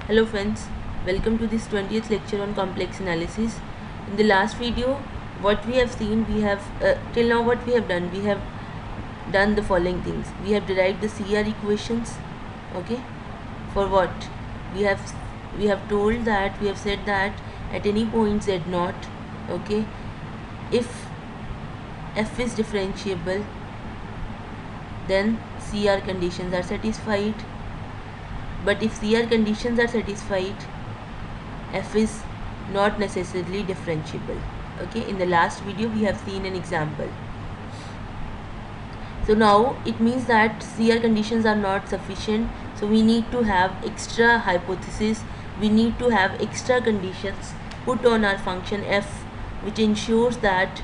Hello friends, welcome to this 20th lecture on complex analysis. In the last video, what we have seen, we have till now what we have done the following things. We have derived the CR equations. Okay, for what? We have told that we have said that at any point z naught, okay, if f is differentiable, then CR conditions are satisfied. But if CR conditions are satisfied, f is not necessarily differentiable. Okay, in the last video we have seen an example. So now it means that CR conditions are not sufficient, so we need to have extra hypothesis, we need to have extra conditions put on our function f, which ensures that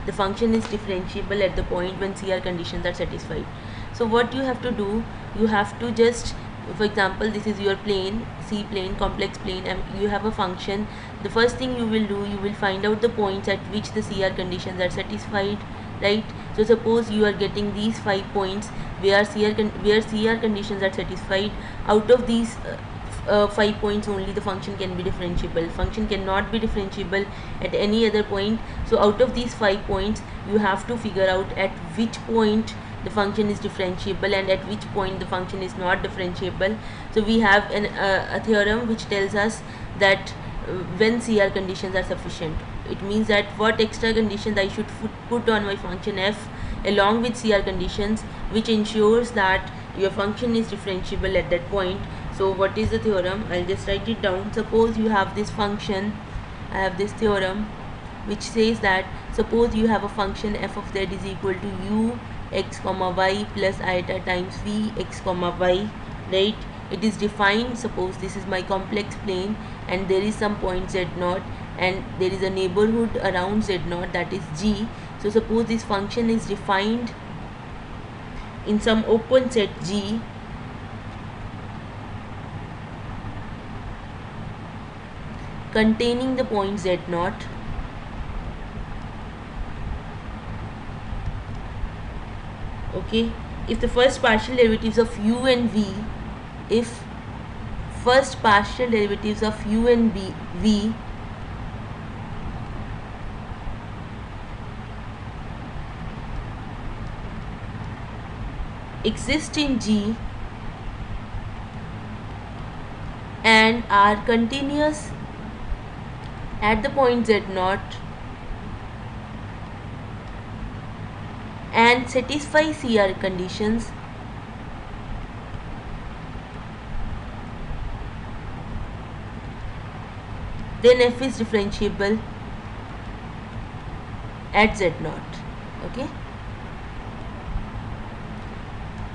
the function is differentiable at the point when CR conditions are satisfied. So what you have to do, you have to just, for example, this is your plane, C plane, complex plane, and you have a function. The first thing you will do, you will find out the points at which the CR conditions are satisfied, right? So suppose you are getting these 5 points where CR conditions are satisfied. Out of these 5 points only the function can be differentiable. Function cannot be differentiable at any other point. So out of these 5 points you have to figure out at which point the function is differentiable and at which point the function is not differentiable. So we have a theorem which tells us that when CR conditions are sufficient, it means that what extra conditions I should put on my function f along with CR conditions, which ensures that your function is differentiable at that point. So what is the theorem? I'll just write it down. Suppose you have this function, I have this theorem which says that suppose you have a function f of z is equal to u x comma y plus iota times v x comma y, right? It is defined. Suppose this is my complex plane and there is some point z naught and there is a neighborhood around z naught, that is g. So suppose this function is defined in some open set g, containing the point z naught, okay, if the first partial derivatives of u and v, if first partial derivatives of u and v exist in g and are continuous at the point z naught and satisfy CR conditions, then f is differentiable at z naught. Okay,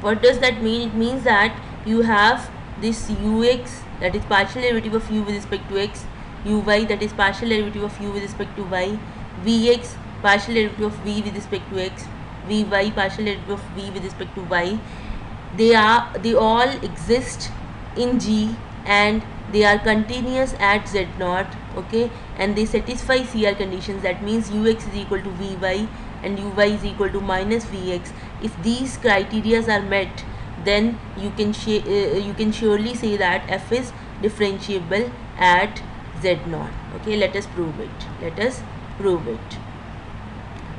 what does that mean? It means that you have this ux, that is partial derivative of u with respect to x, uy, that is partial derivative of u with respect to y, vx, partial derivative of v with respect to x, vy, partial derivative of v with respect to y. They all exist in g and they are continuous at z naught, okay, and they satisfy CR conditions. That means ux is equal to vy and uy is equal to minus vx. If these criteria are met, then you can surely say that f is differentiable at z naught. Okay, let us prove it.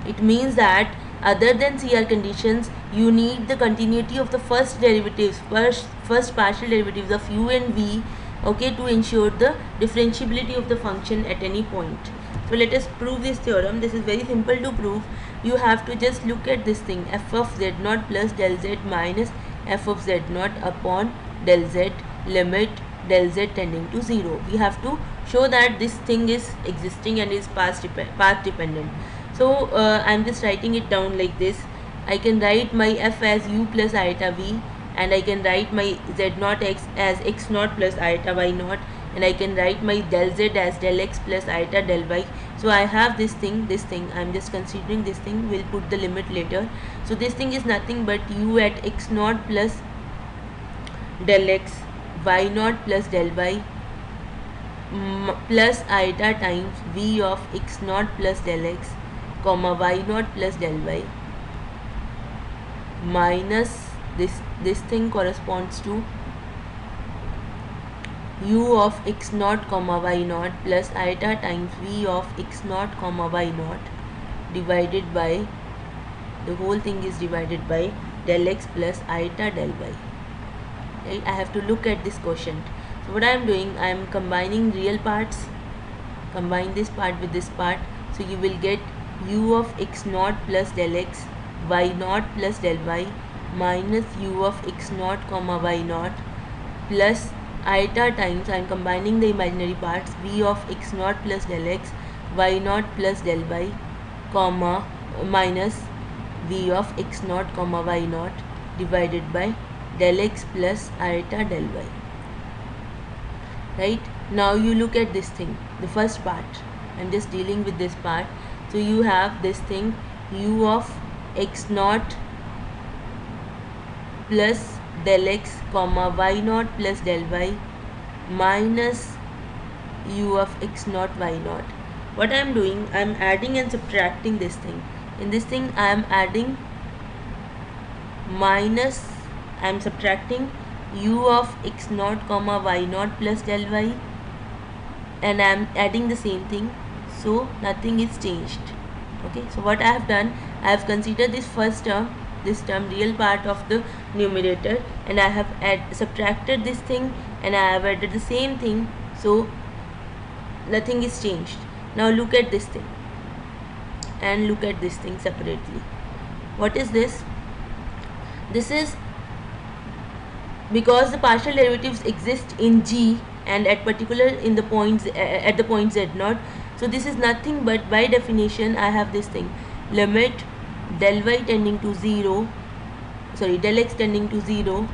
It means that other than CR conditions, you need the continuity of the first partial derivatives of u and v, okay, to ensure the differentiability of the function at any point. So let us prove this theorem. This is very simple to prove. You have to just look at this thing, f of z naught plus del z minus f of z naught upon del z, limit del z tending to 0. We have to show that this thing is existing and is path dependent. So I'm just writing it down like this. I can write my f as u plus iota v, and I can write my z naught x as x naught plus iota y naught, and I can write my del z as del x plus iota del y. So I have this thing, I'm just considering this thing, we'll put the limit later. So this thing is nothing but u at x naught plus del x, y naught plus del y, plus iota times v of x naught plus del x, comma y naught plus del y, minus this thing corresponds to u of x naught comma y naught plus iota times v of x naught comma y naught divided by, the whole thing is divided by del x plus iota del y. Right? I have to look at this quotient. So what I am doing, I am combining real parts, combine this part with this part, so you will get u of x naught plus del x, y naught plus del y, minus u of x naught comma y naught plus iota times, I am combining the imaginary parts, v of x naught plus del x, y naught plus del y, comma minus v of x naught comma y naught divided by del x plus iota del y. Right? Now you look at this thing, the first part, I'm just dealing with this part. So you have this thing, u of x naught plus del x comma y naught plus del y minus u of x naught y naught. What I am doing, I am adding and subtracting this thing. In this thing I am adding minus, I am subtracting u of x naught comma y naught plus del y, and I am adding the same thing, so nothing is changed. Okay, so what I have done, I have considered this first term, this term real part of the numerator, and I have subtracted this thing and I have added the same thing, so nothing is changed. Now look at this thing and look at this thing separately. What is this? This is because the partial derivatives exist in G and at particular in the points at the point z0. So this is nothing but, by definition, I have this thing, limit del y tending to 0, sorry, del x tending to 0,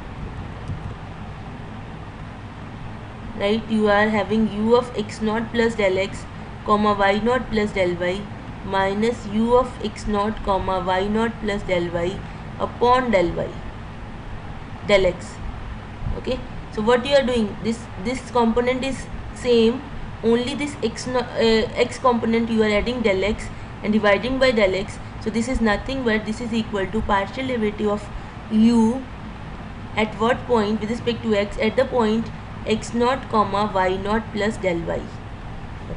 right? You are having u of x naught plus del x comma y naught plus del y minus u of x naught comma y naught plus del y upon del y, del x. Okay, so what you are doing, this component is same, only this x component you are adding del x and dividing by del x. So this is nothing but this is equal to partial derivative of u at what point with respect to x, at the point x naught comma y naught plus del y.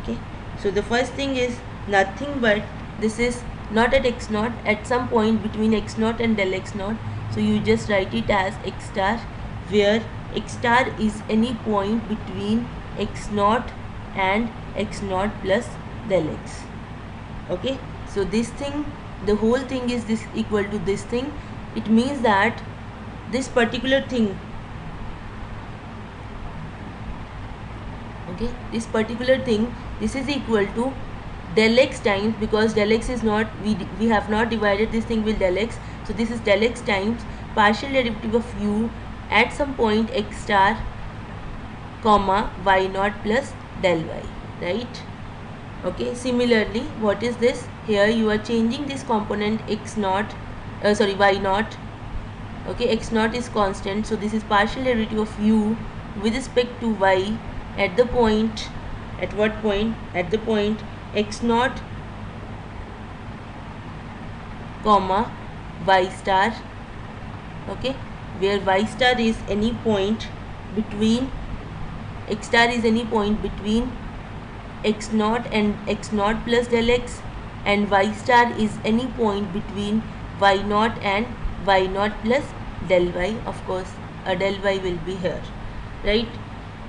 Okay, so the first thing is nothing but this is not at x naught, at some point between x naught and del x naught. So you just write it as x star, where x star is any point between x naught and x naught plus del x. Okay, so this thing, the whole thing is this equal to this thing. It means that this particular thing, okay, this particular thing, this is equal to del x times, because del x is not, we have not divided this thing with del x, so this is del x times partial derivative of u at some point x star comma y naught plus del y, right? Okay, similarly, what is this? Here you are changing this component x naught, y naught. Okay, x naught is constant, so this is partial derivative of u with respect to y at the point, at what point? At the point x naught comma y star. Okay, where y star is any point between, x star is any point between x naught and x naught plus del x, and y star is any point between y naught and y naught plus del y. Of course a del y will be here, right?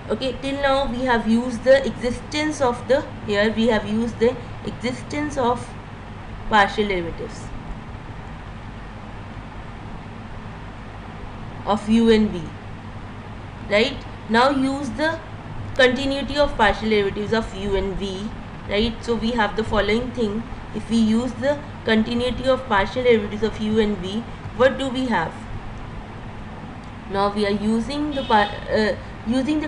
Okay, till now we have used the existence of the, here we have used the existence of partial derivatives of u and v, right? Now use the continuity of partial derivatives of u and v, right? So we have the following thing, if we use the continuity of partial derivatives of u and v, what do we have? Now we are using the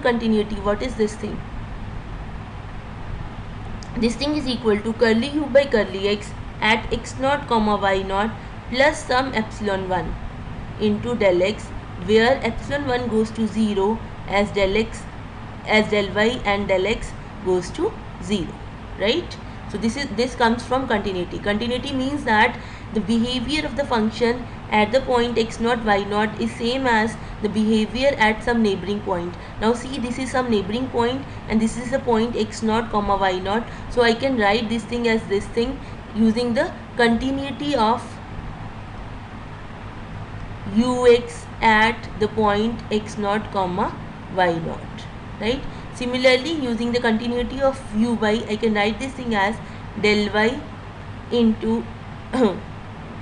continuity. What is this thing? This thing is equal to curly u by curly x at x naught comma y naught plus some epsilon 1 into del x, where epsilon 1 goes to 0 as del x, as del y and del x goes to 0, right? So this comes from continuity. Continuity means that the behavior of the function at the point x0 y0 is same as the behavior at some neighboring point. Now see, this is some neighboring point and this is the point x0 comma y0. So I can write this thing as this thing using the continuity of ux at the point x0 comma y0, right? Similarly, using the continuity of uy, I can write this thing as del y into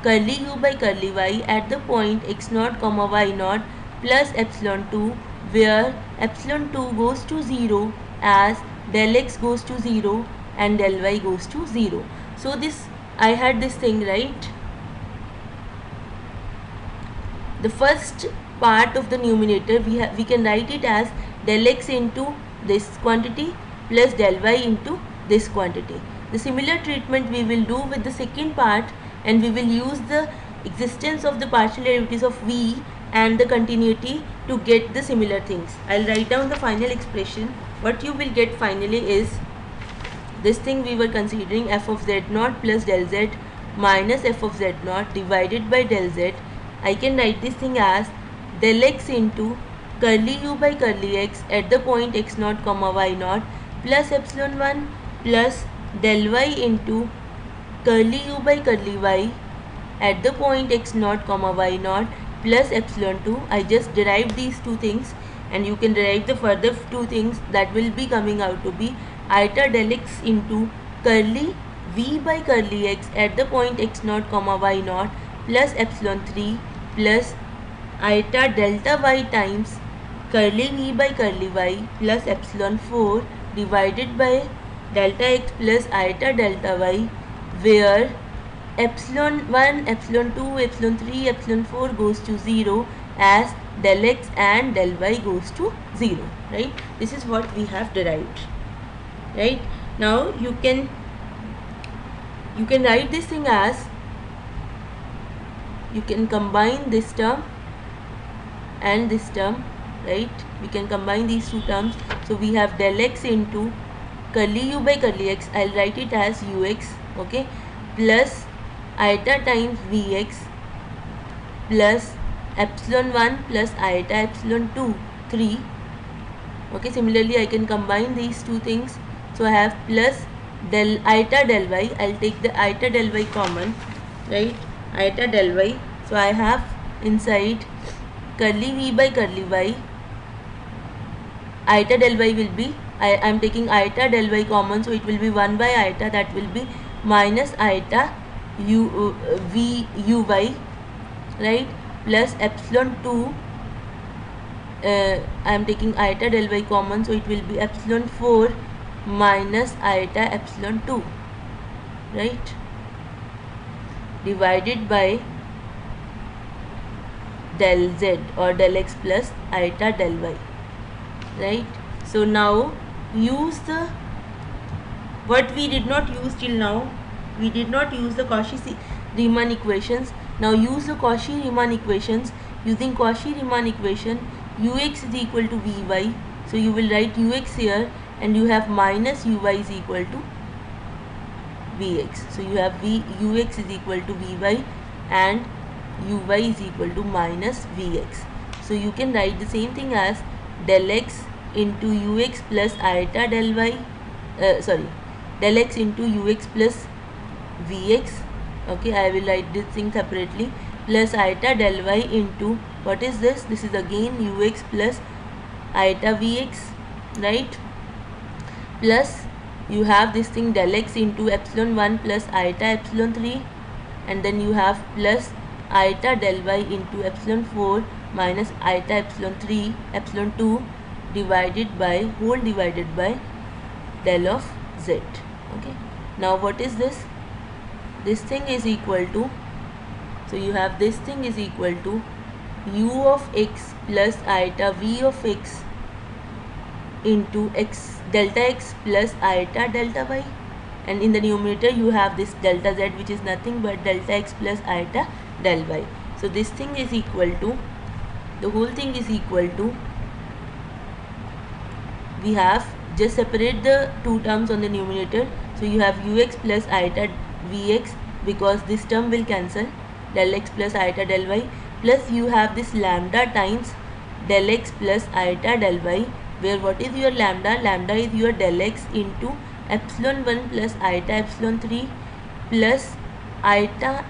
curly u by curly y at the point x0 comma y0 plus epsilon 2, where epsilon 2 goes to 0 as del x goes to 0 and del y goes to 0. So this, I had this thing, right? The first part of the numerator we can write it as del x into this quantity plus del y into this quantity. The similar treatment we will do with the second part, and we will use the existence of the partial derivatives of v and the continuity to get the similar things. I'll write down the final expression. What you will get finally is this thing we were considering, f of z0 plus del z minus f of z0 divided by del z. I can write this thing as del x into curly u by curly x at the point x0 comma y0 plus epsilon 1 plus del y into curly u by curly y at the point x0 comma y0 plus epsilon 2. I just derived these two things, and you can derive the further two things that will be coming out to be iota del x into curly v by curly x at the point x0 comma y0 plus epsilon 3 plus iota delta y times curly v by curly y plus epsilon 4 divided by delta x plus iota delta y, where epsilon 1, epsilon 2, epsilon 3, epsilon 4 goes to 0 as del x and del y goes to 0, right? This is what we have derived, right? Now you can write this thing as, you can combine this term and this term, right? We can combine these two terms. So we have del x into curly u by curly x, I'll write it as ux, okay, plus iota times vx plus epsilon 1 plus iota epsilon 2 3, okay. Similarly, I can combine these two things. So I have plus del iota del y, I'll take the iota del y common, right? Iota del y. So I have inside curly v by curly y, iota del y will be, I am taking iota del y common, so it will be 1 by iota, that will be minus iota v uy, right, plus epsilon 2, I am taking iota del y common, so it will be epsilon 4 minus iota epsilon 2, right, divided by del z or del x plus iota del y, right? So now use the, what we did not use till now, we did not use the Cauchy-Riemann equations. Now use the Cauchy-Riemann equations. Using Cauchy-Riemann equation, ux is equal to vy, so you will write ux here, and you have minus uy is equal to vx. So you have ux is equal to vy and uy is equal to minus vx. So you can write the same thing as del x into ux plus iota del y, del x into ux plus vx, okay. I will write this thing separately, plus iota del y into, what is this? This is again ux plus iota vx, right, plus you have this thing del x into epsilon 1 plus iota epsilon 3, and then you have plus iota del y into epsilon 4 minus iota epsilon 3 epsilon 2 divided by whole divided by del of z, okay. Now what is this? This thing is equal to, so you have this thing is equal to u of x plus iota v of x into x delta x plus iota delta y, and in the numerator you have this delta z, which is nothing but delta x plus iota del y. So this thing is equal to, the whole thing is equal to, we have just separate the two terms on the numerator. So you have ux plus iota vx, because this term will cancel, del x plus iota del y, plus you have this lambda times del x plus iota del y, where what is your lambda? Lambda is your del x into epsilon 1 plus iota epsilon 3 plus iota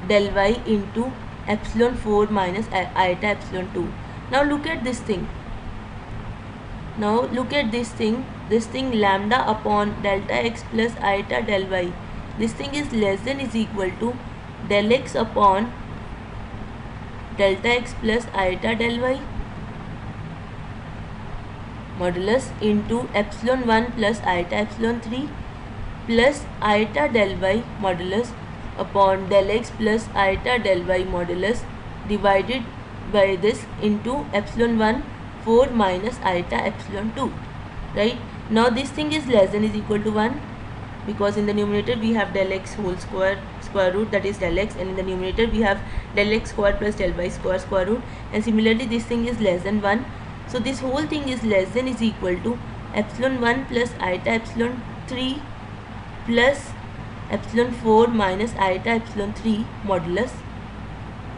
del y into epsilon 4 minus iota epsilon 2. Now look at this thing. Now look at this thing lambda upon delta x plus iota del y. This thing is less than is equal to del x upon delta x plus iota del y modulus into epsilon 1 plus iota epsilon 3 plus iota del y modulus upon del x plus iota del y modulus divided by this into epsilon 1 4 minus iota epsilon 2. Right, now this thing is less than is equal to 1 because in the numerator we have del x whole square root, that is del x, and in the numerator we have del x square plus del y square root, and similarly this thing is less than 1. So this whole thing is less than is equal to epsilon 1 plus iota epsilon 3 plus epsilon 4 minus iota epsilon 3 modulus,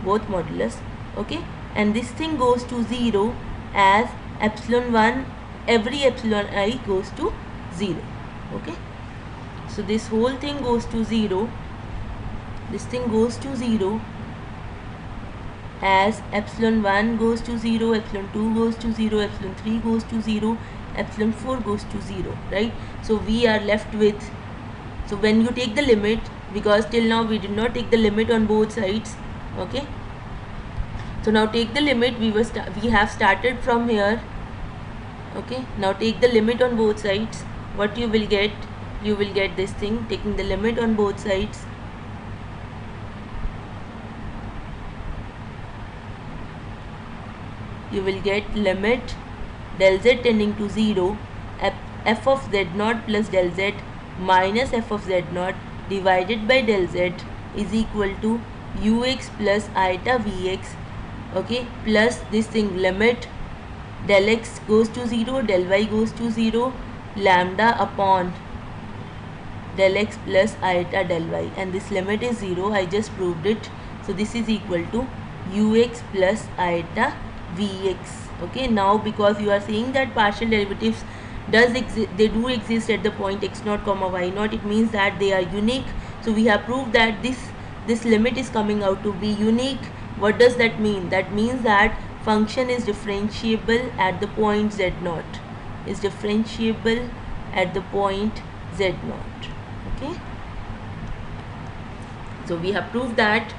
both modulus. Okay, and this thing goes to 0 as epsilon 1, every epsilon I goes to 0. Okay, so this whole thing goes to 0, this thing goes to 0 as epsilon 1 goes to 0, epsilon 2 goes to 0, epsilon 3 goes to 0, epsilon 4 goes to 0, right? So we are left with, so when you take the limit, because till now we did not take the limit on both sides, okay? So now take the limit, we have started from here, okay? Now take the limit on both sides. What you will get? You will get this thing, taking the limit on both sides. You will get limit del z tending to 0, f of z naught plus del z minus f of z naught divided by del z is equal to ux plus iota vx, okay, plus this thing limit del x goes to 0, del y goes to 0, lambda upon del x plus iota del y, and this limit is 0. I just proved it. So this is equal to ux plus iota vx. Okay, now because you are saying that partial derivatives they do exist at the point x naught comma y naught, it means that they are unique. So we have proved that this limit is coming out to be unique. What does that mean? That means that function is differentiable at the point z naught, is differentiable at the point z naught. Okay, so we have proved that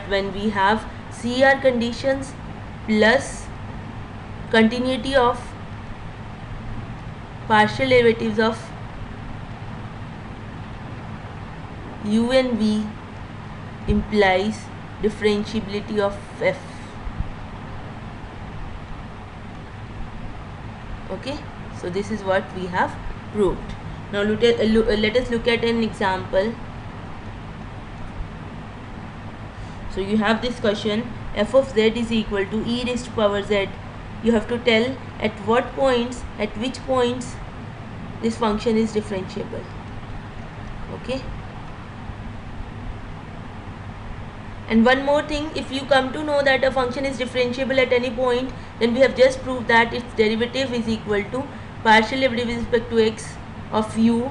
when we have CR conditions plus continuity of partial derivatives of u and v implies differentiability of f. Okay, so this is what we have proved. Now let us look at an example. So you have this question, f of z is equal to e raised to power z. You have to tell at which points this function is differentiable. Okay, and one more thing, if you come to know that a function is differentiable at any point, then we have just proved that its derivative is equal to partial derivative with respect to x of u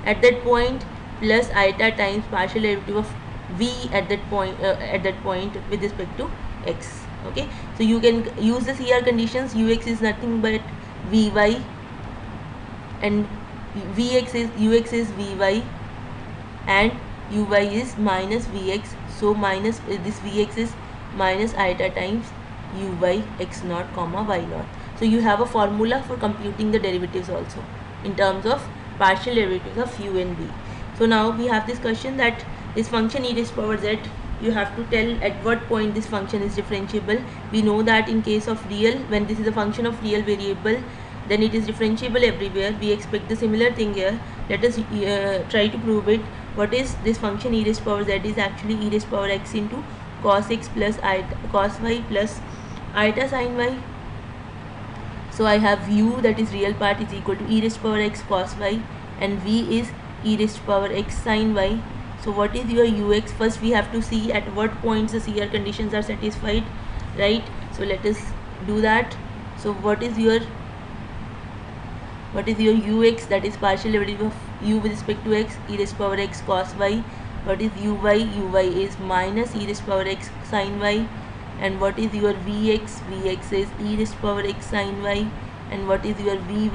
at that point plus iota times partial derivative of v at that point with respect to x. Okay, so you can use the CR conditions. Ux is nothing but vy and ux is vy and uy is minus vx. So minus this vx is minus iota times uy x naught comma y naught. So you have a formula for computing the derivatives also in terms of partial derivatives of u and v. So now we have this question that this function e raised to power z, you have to tell at what point this function is differentiable. We know that in case of real, when this is a function of real variable, then it is differentiable everywhere. We expect the similar thing here. Let us try to prove it. What is this function e raised to power z is actually e raised to power x into cos x plus cos y plus iota sin y. So I have u, that is real part, is equal to e raised to power x cos y, and v is e raised to power x sin y. So what is your ux? First we have to see at what points the CR conditions are satisfied, right? So let us do that. So what is your ux? That is partial derivative of u with respect to x, e raised to power x cos y. What is uy? Uy is minus e raised to power x sin y. And what is your vx? Vx is e raised to power x sin y. And what is your vy?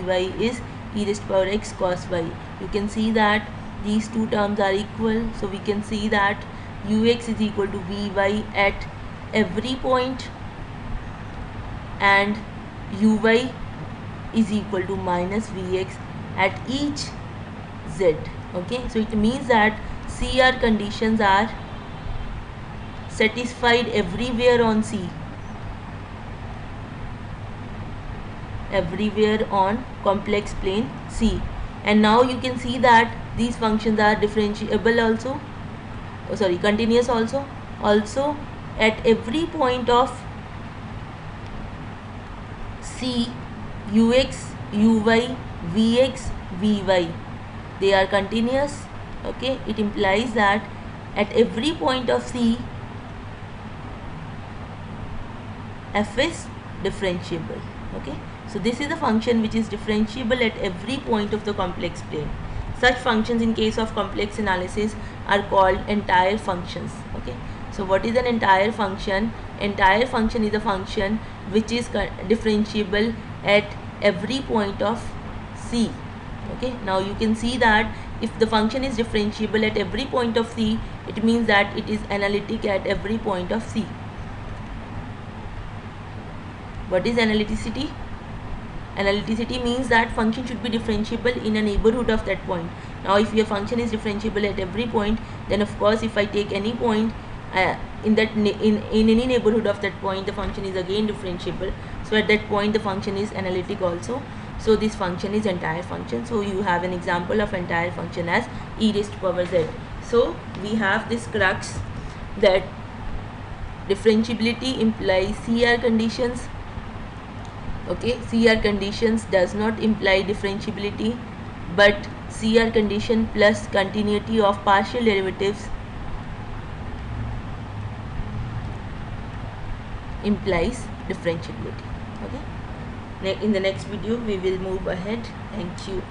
Vy is e raised to power x cos y. You can see that these two terms are equal, so we can see that ux is equal to vy at every point, and uy is equal to minus vx at each z. Okay, so it means that CR conditions are satisfied everywhere on C, everywhere on complex plane C. And now you can see that these functions are differentiable also, continuous also at every point of C. Ux, uy, vx, vy, they are continuous. Okay, it implies that at every point of C, f is differentiable. Okay, so this is a function which is differentiable at every point of the complex plane. Such functions in case of complex analysis are called entire functions. Okay, so what is an entire function? Entire function is a function which is differentiable at every point of C. Okay, now you can see that if the function is differentiable at every point of C, it means that it is analytic at every point of C. What is analyticity? Analyticity means that function should be differentiable in a neighborhood of that point. Now if your function is differentiable at every point, then of course if I take any point in any neighborhood of that point, the function is again differentiable. So at that point the function is analytic also. So this function is entire function. So you have an example of entire function as e raised to power z. So we have this crux that differentiability implies CR conditions. Okay, CR conditions does not imply differentiability, but CR condition plus continuity of partial derivatives implies differentiability. Okay, in the next video we will move ahead. Thank you.